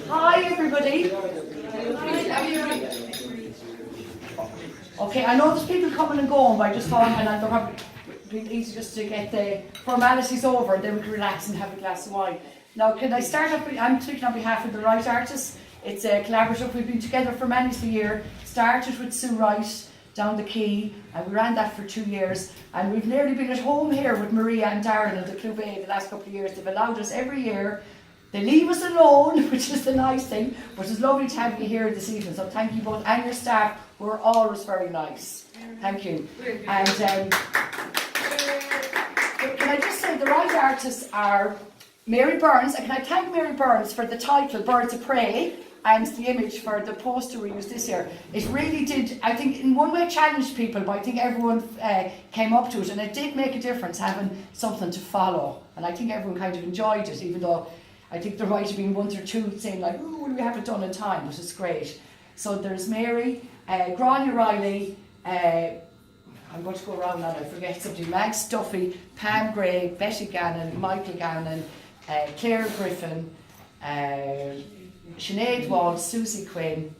Hi everybody. Okay, I know there's people coming and going, but I just thought and they're probably being easy just to get the formalities over and then we can relax and have a glass of wine. Now can I start off, I'm speaking on behalf of the Wright artists. It's a collaborative, we've been together for many a year, started with Sue Wright down the quay, and we ran that for 2 years, and we've nearly been at home here with Maria and Darren and the Clew the last couple of years. They've allowed us every year. They leave us alone, which is the nice thing, but it's lovely to have you here this evening, so thank you both, and your staff, who are always very nice. Thank you. And can I just say, the Wright artists are Mary Burns, and can I thank Mary Burns for the title, Birds of Prey, and the image for the poster we used this year. It really did, I think, in one way challenge people, but I think everyone came up to it, and it did make a difference having something to follow. And I think everyone kind of enjoyed it, even though I think there might have been one or two saying like, "Ooh, will we have it done in time?" But it's great. So there's Mary, Grania Riley, I'm going to go around and I forget somebody, Max Duffy, Pam Gray, Betty Gannon, Michael Gannon, Claire Griffin, Sinead Wall, Susie Quinn,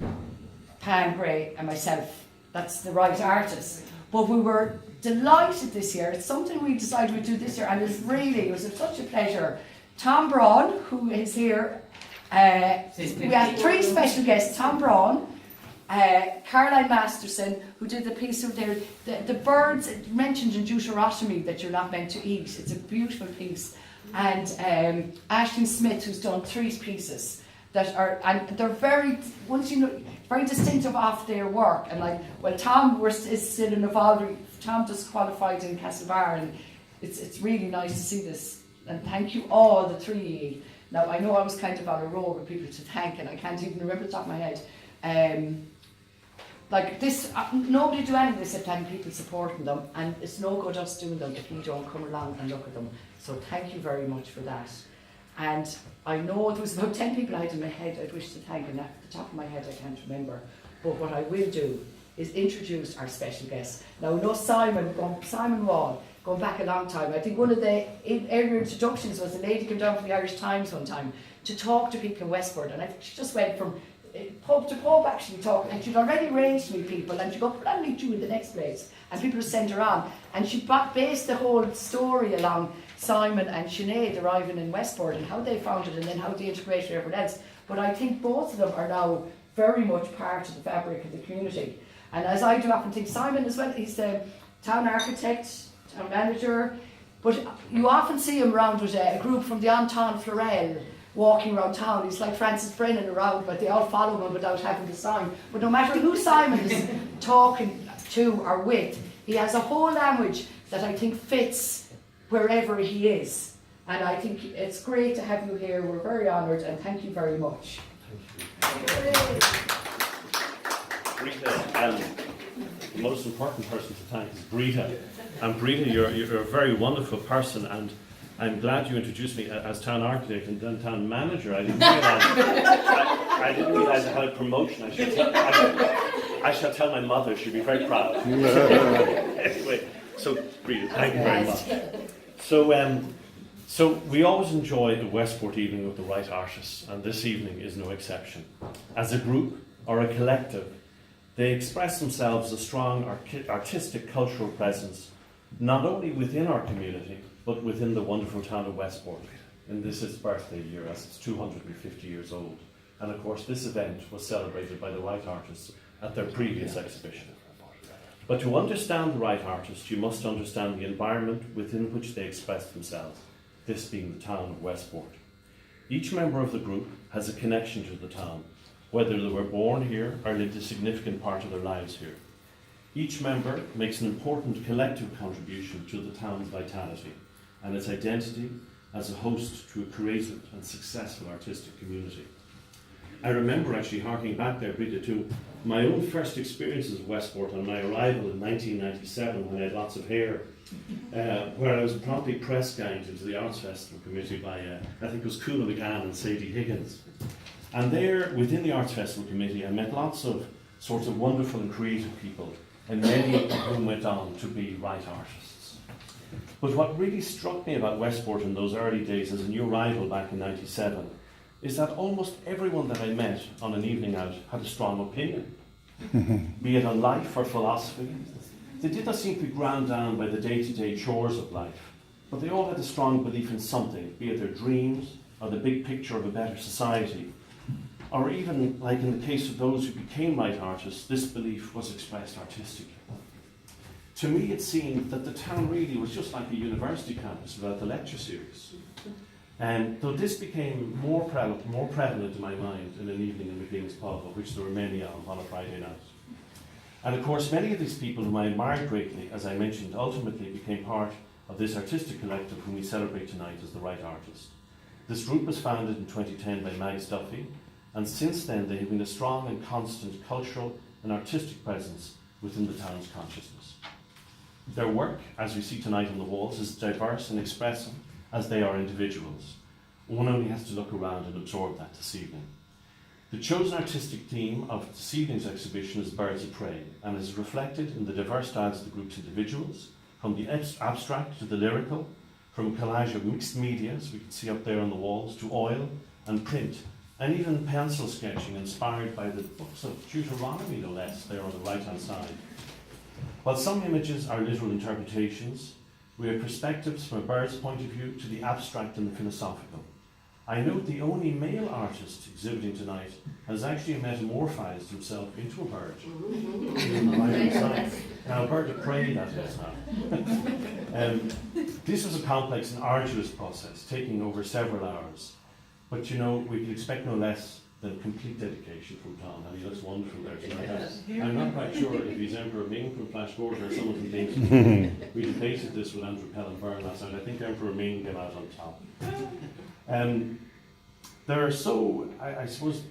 Pam Gray and myself. That's the Wright artists. But we were delighted this year. It's something we decided we'd do this year, and it was such a pleasure. Tom Braun, who is here, we had 3 special guests, Tom Braun, Caroline Masterson, who did the piece of the birds mentioned in Deuteronomy that you're not meant to eat. It's a beautiful piece. And Aisling Smith, who's done 3 pieces that are, and they're very, once you know, very distinctive of their work. And like, well, Tom is still in evolving. Tom just qualified in Castlebar, and it's really nice to see this. And thank you all, the 3. Now I know I was kind of on a roll with people to thank, and I can't even remember the top of my head. Like this, nobody do any of this except people supporting them, and it's no good us doing them if you don't come along and look at them. So thank you very much for that. And I know there was about 10 people I had in my head I'd wish to thank, and at the top of my head I can't remember. But what I will do is introduce our special guest. Now I know Simon Wall, going back a long time. I think one of the earlier introductions was a lady came down from the Irish Times one time to talk to people in Westport, and I think she just went from pub to pub actually talking, and she'd already arranged to meet people, and she'd go, "Well, I'll meet you in the next place," and people would send her on, and she based the whole story along Simon and Sinead arriving in Westport and how they found it and then how they integrated everyone else. But I think both of them are now very much part of the fabric of the community. And as I do often think, Simon as well, he's the town architect, town manager, but you often see him around with a group from the Anton Florel walking around town. He's like Francis Brennan around, but they all follow him without having to sign. But no matter who Simon is talking to or with, he has a whole language that I think fits wherever he is. And I think it's great to have you here. We're very honoured, and thank you very much. Breda, the most important person to thank is Breda. And Breda, you're a very wonderful person, and I'm glad you introduced me as town architect and then town manager. I didn't realise I had a promotion. I shall tell my mother; she'll be very proud. Anyway, so Breda, thank you very much. So we always enjoy a Westport evening with the Wright artists, and this evening is no exception. As a group or a collective, they express themselves as a strong artistic cultural presence, not only within our community, but within the wonderful town of Westport. And this is its birthday year, as it's 250 years old. And of course, this event was celebrated by the Wright artists at their previous exhibition. But to understand the Wright artists, you must understand the environment within which they express themselves, this being the town of Westport. Each member of the group has a connection to the town, whether they were born here or lived a significant part of their lives here. Each member makes an important collective contribution to the town's vitality and its identity as a host to a creative and successful artistic community. I remember actually harking back there, Breda, to my own first experiences of Westport on my arrival in 1997 when I had lots of hair, where I was promptly press ganged into the Arts Festival Committee by, I think it was Clew McGann and Sadie Higgins. And there, within the Arts Festival Committee, I met lots of sorts of wonderful and creative people, and many of whom went on to be Wright artists. But what really struck me about Westport in those early days as a new arrival back in '97 is that almost everyone that I met on an evening out had a strong opinion, be it on life or philosophy. They did not seem to be ground down by the day-to-day chores of life, but they all had a strong belief in something, be it their dreams or the big picture of a better society. Or even, like in the case of those who became Wright artists, this belief was expressed artistically. To me, it seemed that the town really was just like a university campus without the lecture series. And though this became more prevalent in my mind in an evening in McLean's pub, of which there were many on a Friday night. And of course, many of these people whom I admired greatly, as I mentioned, ultimately became part of this artistic collective whom we celebrate tonight as the Wright Artist. This group was founded in 2010 by Mags Duffy, and since then they have been a strong and constant cultural and artistic presence within the town's consciousness. Their work, as we see tonight on the walls, is diverse and expressive as they are individuals. One only has to look around and absorb that this evening. The chosen artistic theme of this evening's exhibition is Birds of Prey, and is reflected in the diverse styles of the group's individuals, from the abstract to the lyrical, from a collage of mixed media, as we can see up there on the walls, to oil and print, and even pencil sketching inspired by the books of Deuteronomy, no less, there on the right-hand side. While some images are literal interpretations, we have perspectives from a bird's point of view to the abstract and the philosophical. I note the only male artist exhibiting tonight has actually metamorphized himself into a bird. Now, a bird of prey, that is now. This was a complex and arduous process, taking over several hours. But you know, we can expect no less than complete dedication from Tom, and he looks wonderful there tonight. I'm not quite sure if he's Emperor Ming from Flash Gordon or someone from Dainton. We debated this with Andrew Pell and Byrne last night. I think Emperor Ming came out on top. There are I suppose,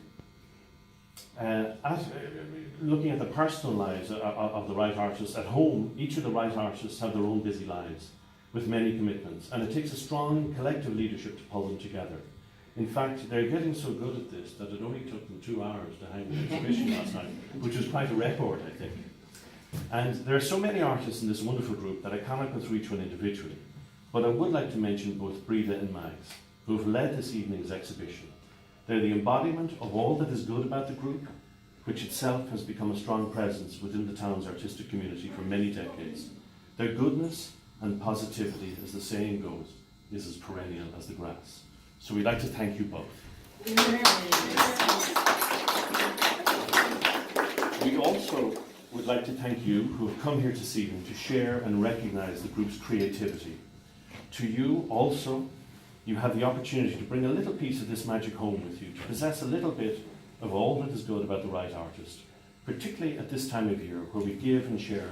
looking at the personal lives of the Wright artists at home, each of the Wright artists have their own busy lives with many commitments, and it takes a strong collective leadership to pull them together. In fact, they're getting so good at this that it only took them 2 hours to hang the exhibition last night, which was quite a record, I think. And there are so many artists in this wonderful group that I cannot go through each one individually, but I would like to mention both Breda and Mags, who have led this evening's exhibition. They're the embodiment of all that is good about the group, which itself has become a strong presence within the town's artistic community for many decades. Their goodness and positivity, as the saying goes, is as perennial as the grass. So we'd like to thank you both. We also would like to thank you who have come here this evening to share and recognise the group's creativity. To you also, you have the opportunity to bring a little piece of this magic home with you, to possess a little bit of all that is good about the Wright artist, particularly at this time of year where we give and share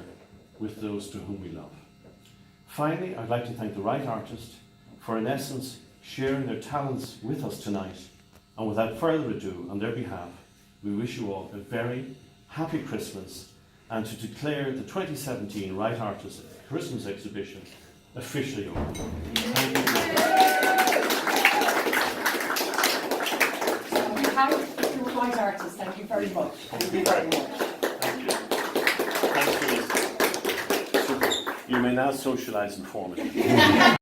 with those to whom we love. Finally, I'd like to thank the Wright artist for, in essence, sharing their talents with us tonight. And without further ado, on their behalf, we wish you all a very happy Christmas, and to declare the 2017 Wright Artist Christmas exhibition officially open. Thank you. On behalf of the Wright Artists, thank you very much. Thank you very much. Thank you. Thanks for listening. You may now socialise informally.